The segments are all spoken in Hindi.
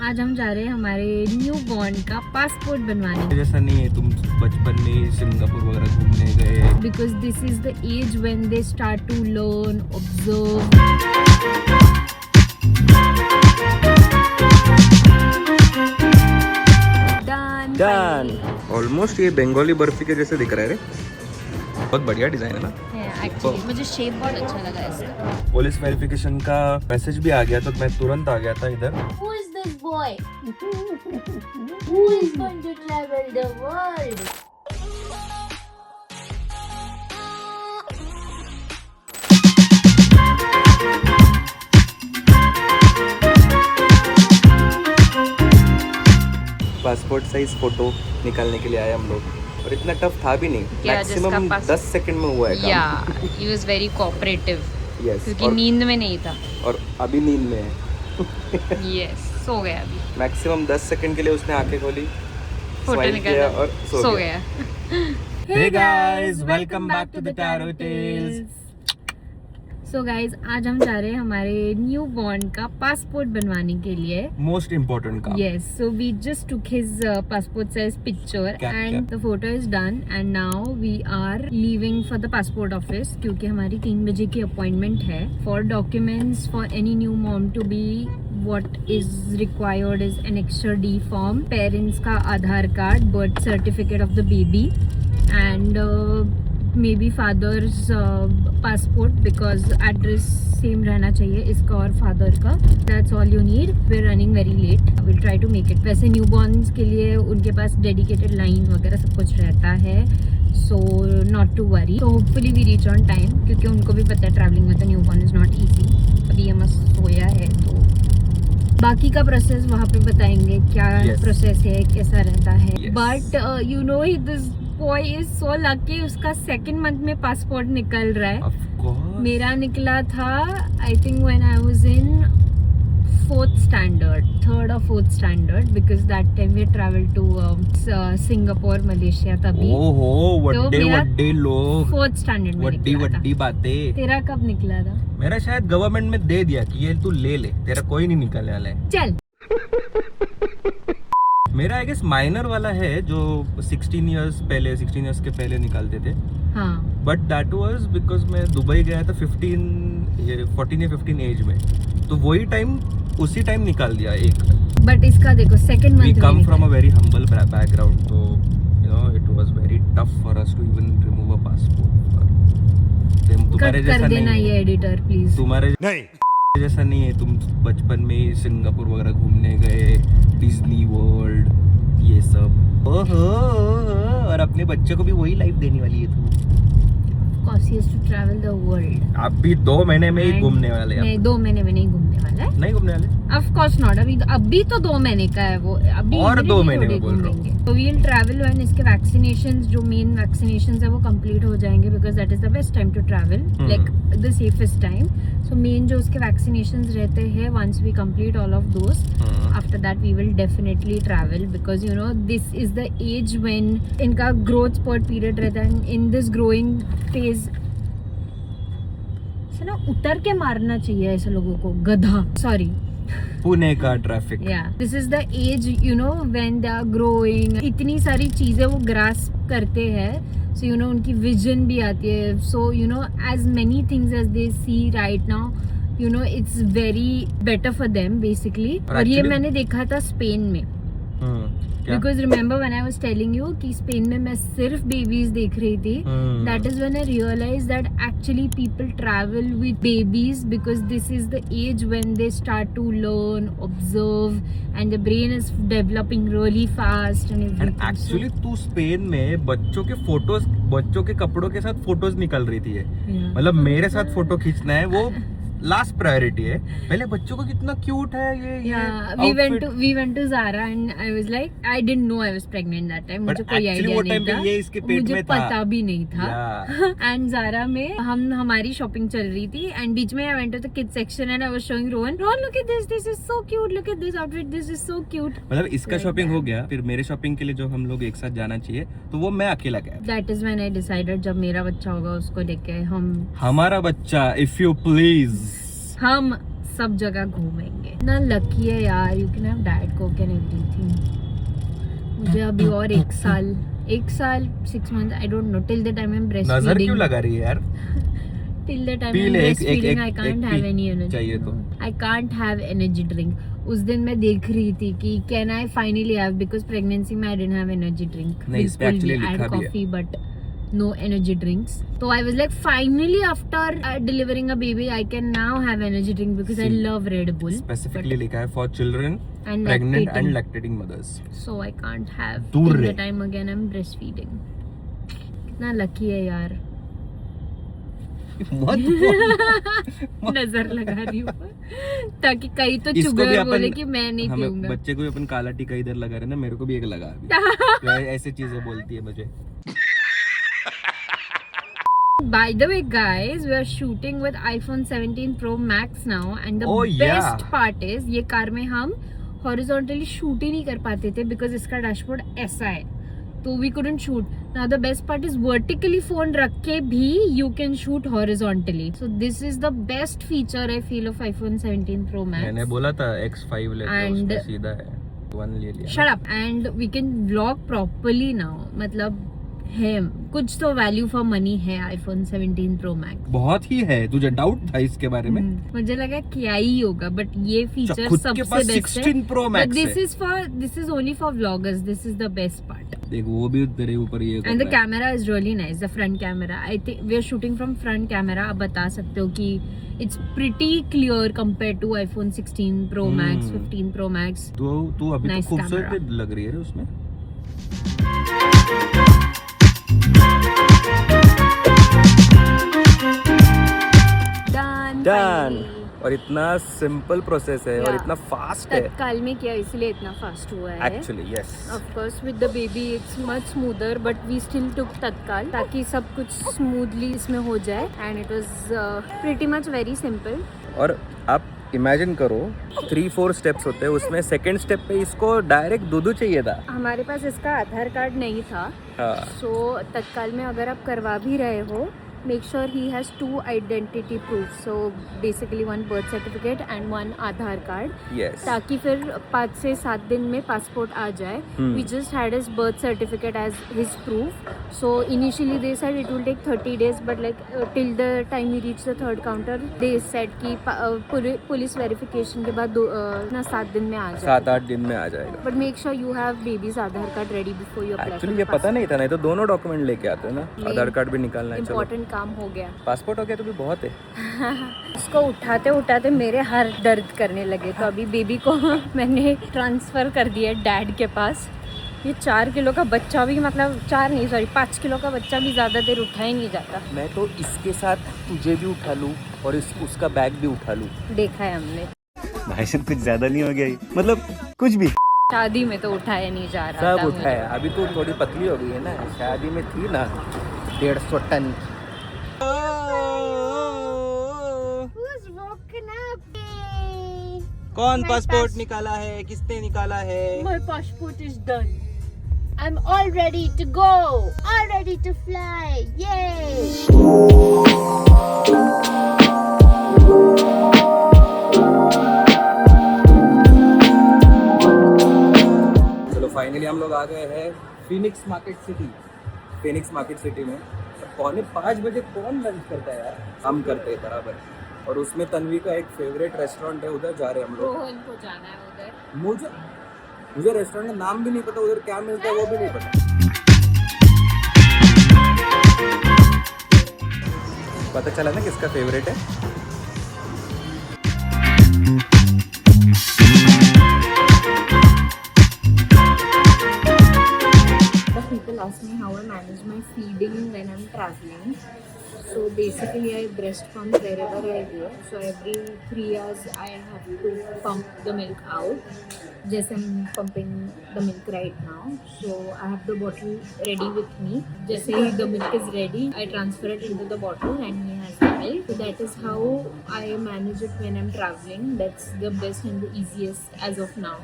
आज हम जा रहे हैं हमारे न्यू बॉर्न का पासपोर्ट बनवाने। जैसा नहीं है तुम बचपन में सिंगापुर वगैरह घूमने गए। Because this is the age when they start to learn, observe. Done. Almost ये बंगाली बर्फी के जैसे दिख रहा है रे। बहुत बढ़िया डिजाइन है ना। एक्चुअली मुझे शेप बहुत अच्छा लगा इसका। पुलिस वेरिफिकेशन का मैसेज भी आ गया तो मैं तुरंत आ गया था इधर। Who is this boy? Who is going to travel the world? Passport size photo निकालने के लिए आए हम लोग और इतना टफ था भी नहीं। मैक्सिमम 10 सेकंड में हुआ है काम। Yeah, he was very cooperative. Yes, क्योंकि नींद में नहीं था। और अभी नींद में है। Yes, सो गया अभी। मैक्सिमम 10 सेकंड के लिए उसने आंखें खोली, फोटो स्माइल किया और सो गया। Hey guys, welcome back to the Taro Tales. So guys, आज हम जा रहे हैं हमारे न्यू बॉर्न का पासपोर्ट बनवाने के लिए। Most important काम। Yes, so we just took his passport size picture and the photo is done and now we are leaving for the passport office क्योंकि हमारी 3 बजे की अपॉइंटमेंट है। For documents for any new mom to be what is required is an Annexure D form, parents का आधार card, birth certificate of the baby and maybe father's passport because address same रहना चाहिए इसका और father का। That's all you need. We're running very late. We'll try to make it. वैसे newborns के लिए उनके पास dedicated line वगैरह सब कुछ रहता है, so not to worry. So hopefully we reach on time क्योंकि उनको भी पता है traveling with a newborn is not easy. अभी हम सोया है तो बाकी का प्रोसेस वहाँ पे बताएंगे क्या प्रोसेस है, कैसा रहता है। But you know this boy is so lucky, उसका सेकंड मंथ में पासपोर्ट निकल रहा है। मेरा निकला था I think when I was in 4th standard, 3rd or 4th standard because that time we traveled to Singapore, Malaysia तभी। ओहो वड्डे लोग 4th standard में निकला था। वड्डी बातें। तेरा कब निकला था? मेरा शायद गवर्नमेंट में दे दिया कि ये तू ले ले, तेरा कोई नहीं निकलने वाला है। चल। मेरा आई गेस माइनर वाला है जो 16 इयर्स के पहले निकालते थे। हाँ। बट दैट वाज बिकॉज मैं दुबई गया था 14 या 15 एज में, तो वही टाइम उसी टाइम निकाल दिया एक। बट इसका देखो second month. We come from a very humble background, so you know it was very tough for us to even remove a passport. तुम्हारे जैसा नहीं है ये एडिटर प्लीज। तुम्हारे नहीं जैसा नहीं है तुम बचपन में सिंगापुर वगैरह घूमने गए, डिज्नी वर्ल्ड ये सब। ओहो, और अपने बच्चे को भी वही लाइफ देने वाली है तू। Because he has to travel the world. आप भी 2 महीने में ही घूमने वाले हैं। नहीं 2 महीने में नहीं घूमने वाला है। नहीं घूमने वाले? Of course not. अभी तो 2 महीने का है वो। अभी और 2 महीने में बोल रहा हूँ। तो we'll travel when इसके vaccinations जो main vaccinations है वो complete हो जाएंगे because that is the best time to travel, like the safest time. So main जो उसके vaccinations रहते हैं once we complete all of those, after that we will definitely travel because you know this is the age when इनका growth spurt period रहता है। In this growing phase से ना उतर के मारना चाहिए ऐसे लोगों को, गधा। सॉरी पुणे का traffic. This is the age you know when they are growing, इतनी सारी चीजें वो ग्रास्प करते हैं, सो यू नो उनकी विजन भी आती है। So you know as many things as they see right now, you know it's very better for them basically. और ये मैंने देखा था स्पेन में। Because remember when I was telling you कि स्पेन में मैं सिर्फ बेबीज देख रही थी, that is when I realized that actually people travel with babies because this is the age when they start to learn, observe and the brain is developing really fast and everything. And actually तू स्पेन में बच्चों के फोटोज, बच्चों के कपड़ों के साथ फोटोज निकल रही थी। मतलब मेरे साथ फोटो खींचना है वो लास्ट प्रायोरिटी है। पहले बच्चों को कितना क्यूट है ये। we went to Zara and I was like I didn't know I was pregnant that time. मुझे कोई आइडिया नहीं था, ये इसके पेट मुझे में था। पता भी नहीं था। एंड Zara में हमारी शॉपिंग चल रही थी एंड बीच में I went to the kids section and I was showing Rohan, look at this is so cute, look at this outfit, this is so cute. मतलब इसका शॉपिंग हो गया, फिर मेरे शॉपिंग के लिए जो हम लोग एक साथ जाना चाहिए तो वो मैं अकेला गया। That is when I decided जब मेरा बच्चा होगा उसको लेके हमारा बच्चा if you please हम सब जगह घूमेंगे। ना लकी है यार, you can have diet Coke and everything. मुझे अभी और 1 साल 6 months, I don't know, till the time I'm breastfeeding. नजर क्यों लगा रही है यार? Till the time I'm breastfeeding, I can't have any energy. चाहिए तो I can't have energy drink. उस दिन मैं देख रही थी कि can I finally have, because pregnancy में I didn't have energy drink. नहीं, इस पे actually लिखा भी है. I had coffee but no energy drinks. So I was like, finally after delivering a baby, I can now have energy drink because I love Red Bull. Specifically लिखा है for children, and pregnant lactating. and lactating mothers. So I can't have. दूर Till रहे. the time again I'm breastfeeding. कितना lucky है यार. नजर लगा रही हूँ ताकि कहीं तो चुगल बोले कि मैं नहीं पीऊंगा। बच्चे को भी अपन काला टीका इधर लगा रहे ना, मेरे को भी एक लगा अभी। तो ऐसे चीजें बोलती है मुझे। By the way guys, we are shooting with iPhone 17 Pro Max now and the best part is ये कार में हम horizontally shoot ही नहीं कर पाते थे because इसका डैशबोर्ड ऐसा है, तो we couldn't shoot. Now the best part is vertically phone रख के भी you can shoot horizontally. So this is the best feature I feel of iPhone 17 Pro Max. मैंने बोला था X5 ले लो, उसमें सीधा है, 1 ले लिया। Shut up. And we can vlog properly now. मतलब है कुछ तो वैल्यू फॉर मनी है iPhone 17 Pro Max। बहुत ही है। तुझे डाउट था इसके बारे में? मुझे लगा क्या ही होगा, बट ये फीचर सबसे बेस्ट है। 16 Pro Max this is only for vloggers, this is the best part. देख वो भी तेरे ऊपर ये। And the camera is really nice, the front camera. I think we are shooting from front camera. आप बता सकते हो कि it's pretty clear compare to iPhone 16 Pro Max, 15 Pro Max। तू अभी तो खूबसूरत लग रही है उसमें। Done. और इतना सिंपल प्रोसेस है और इतना फास्ट है। तत्काल में किया इसलिए इतना फास्ट हुआ है। Actually, yes. Of course, with the baby it's much smoother, but we still took तत्काल ताकि सब कुछ स्मूथली इसमें हो जाए। And it was pretty much very simple. और आप इमेजिन करो 3-4 स्टेप्स होते हैं, उसमें सेकंड स्टेप पे इसको डायरेक्ट दूध चाहिए था। हमारे पास इसका आधार कार्ड नहीं था। सो तत्काल में अगर आप करवा भी रहे हो, make sure he has 2 identity proofs, so basically 1 birth certificate and 1 Aadhaar card. Yes. ताकि फिर 5 से 7 दिन में पासपोर्ट आ जाए। We just had his birth certificate as his proof. So initially they said it will take 30 days, but like till the time we reach the 3rd counter, they said कि पुलिस वेरिफिकेशन के बाद 7 दिन में आ जाए। 7-8 दिन में आ जाएगा। But make sure you have baby's Aadhaar card ready before you apply. Actually ये पता नहीं था, नहीं तो दोनों डॉक्यूमेंट लेके आते हैं ना। आधार कार्ड भी निकालना है। Important काम हो गया। पासपोर्ट हो गया तो भी बहुत है। इसको उठाते उठाते मेरे हाथ दर्द करने लगे, तो अभी बेबी को मैंने ट्रांसफर कर दिया डैड के पास। ये 4 किलो का बच्चा भी, मतलब 5 किलो का बच्चा भी ज्यादा देर उठा ही नहीं जाता। मैं तो इसके साथ तुझे भी उठा लूं और उसका बैग भी उठा लूं। देखा है हमने। भाई साहब कुछ ज्यादा नहीं हो गया, मतलब कुछ भी। शादी में तो उठाया नहीं जा रहा। सब उठाया। अभी तो थोड़ी पतली हो गई है ना, शादी में थी ना 150 टन। कौन पासपोर्ट निकाला है? किसने निकाला है? My passport is done. I'm all ready to go. All ready to fly. Yay! चलो फाइनली हम लोग आ गए हैं Phoenix market city. Phoenix market city में 4:45 बजे कौन लंच करता है यार? हम करते हैं बराबर। और उसमें तन्वी का एक फेवरेट रेस्टोरेंट है, उधर जा रहे हैं हम लोग। रोहन को जाना है उधर। मुझे रेस्टोरेंट का नाम भी नहीं पता, उधर क्या मिलता है वो भी नहीं पता। पता चला ना किसका फेवरेट है? People ask me how I manage my feeding when I'm traveling. So basically I breast pump wherever I go. So every 3 hours I have to pump the milk out. Just I'm pumping the milk right now. So I have the bottle ready with me. Just say the milk is ready, I transfer it into the bottle and he has the milk. So that is how I manage it when I'm traveling. That's the best and the easiest as of now.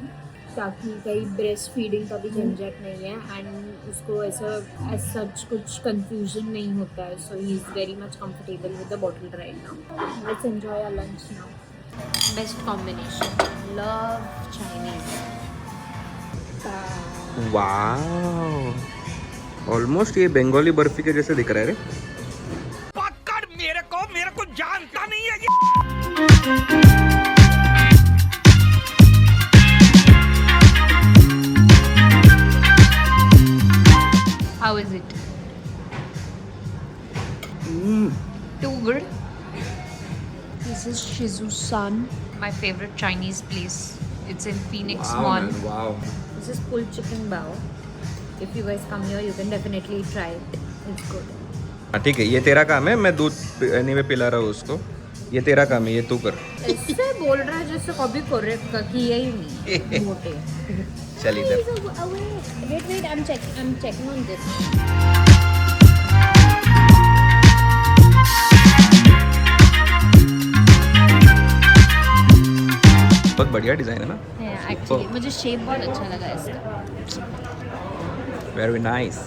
ताकि कहीं ब्रेस्ट फीडिंग का भी झंझट नहीं है एंड उसको ऐसा एज सच कुछ कंफ्यूजन नहीं होता है। So he is very much comfortable with the bottle right now. Let's enjoy our lunch now. Best combination. Love Chinese. Wow, almost ये बंगाली बर्फी के जैसे दिख रहा है रे. पकड़ मेरे को जानता नहीं है ये. How is it? Too good. This is Shizu-san, my favorite Chinese place. It's in Phoenix Mall. Wow. This is pulled chicken bao. If you guys come here, you can definitely try it. It's good. हाँ ठीक है, ये तेरा काम है. मैं दूध anyway पिला रहा हूँ उसको. ये तेरा काम है, ये तू कर. इससे बोल रहा है जैसे कभी करेक्ट किया ही नहीं. मोटे. चल इधर. Wait, I'm checking on this. बहुत बढ़िया डिजाइन है ना. एक्चुअली मुझे शेप बहुत अच्छा लगा इसका. Very nice.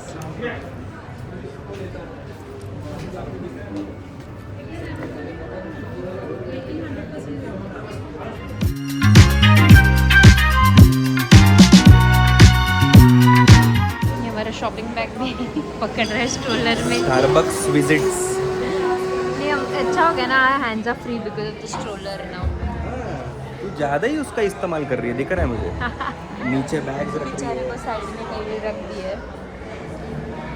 ये हमारा शॉपिंग बैग भी पकड़ रहा है स्ट्रोलर में. Starbucks visits. नहीं, अच्छा हो गया ना. Hands are free because of the stroller now. तू ज्यादा ही उसका इस्तेमाल कर रही है, दिख रहा है मुझे. नीचे बैग्स रख रही बेचारे है. को साइड में कहीं रख दी है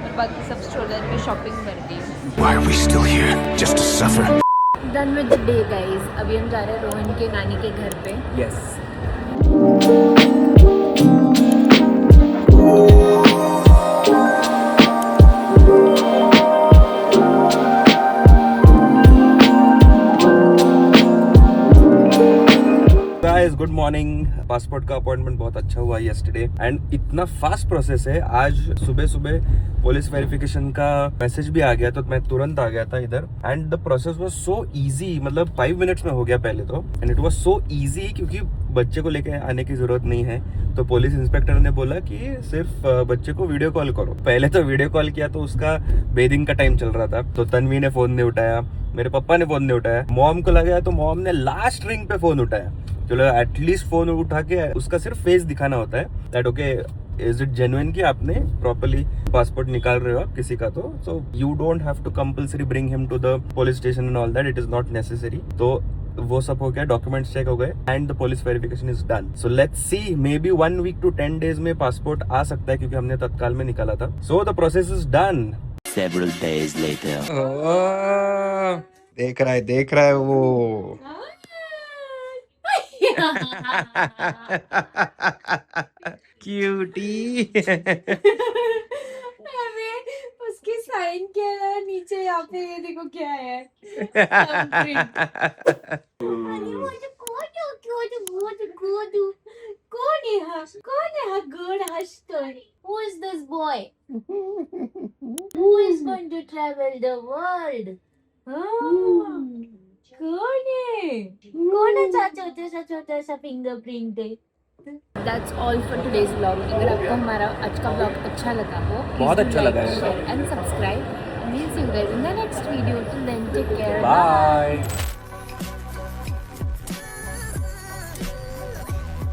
और बाकी सब स्ट्रोलर में शॉपिंग कर दी है. Why are we still here? Just to suffer? Done with the day guys. अभी हम जा रहे हैं रोहन के नानी के घर पे. यस. Good morning. पासपोर्ट का अपॉइंटमेंट बहुत अच्छा हुआ yesterday एंड इतना फास्ट प्रोसेस है. आज सुबह सुबह पुलिस वेरिफिकेशन का मैसेज भी आ गया तो मैं तुरंत आ गया था इधर. And the process was so easy, मतलब 5 मिनट्स में हो गया पहले तो. And it was so easy क्योंकि बच्चे को लेके आने की जरूरत नहीं है. तो पुलिस इंस्पेक्टर ने बोला कि सिर्फ बच्चे को वीडियो कॉल करो. पहले तो वीडियो कॉल किया तो उसका बेदिंग का टाइम चल रहा था तो तन्वी ने फोन नहीं उठाया, मेरे पापा ने फोन नहीं उठाया. मॉम को लगाया तो मॉम ने लास्ट रिंग पे फोन उठाया. चलो एटलीस्ट फोन उठा के उसका सिर्फ फेस दिखाना होता है that okay is it genuine कि आपने प्रॉपर्ली पासपोर्ट निकाल रहे हो आप किसी का. तो so you don't have to compulsory bring him to the police station and all that. It is not necessary. तो वो सब हो गया, डॉक्यूमेंट्स चेक हो गए and the police verification is done. So let's see, maybe 1 week to 10 days में पासपोर्ट आ सकता है क्योंकि हमने तत्काल में निकाला था. So the process is done. Several days later. देख रहा है वो. क्यूटी. अरे उसकी साइन किया है नीचे. यहाँ पे ये देखो क्या है. Good husband. Who is this boy? Who is going to travel the world? कौन है छोटा सा फिंगरप्रिंट है. That's all for today's vlog. अगर आपको हमारा आज का vlog अच्छा लगा हो, बहुत अच्छा लगा है. share and subscribe. We'll see you guys in the next video. Till then, take care. Bye.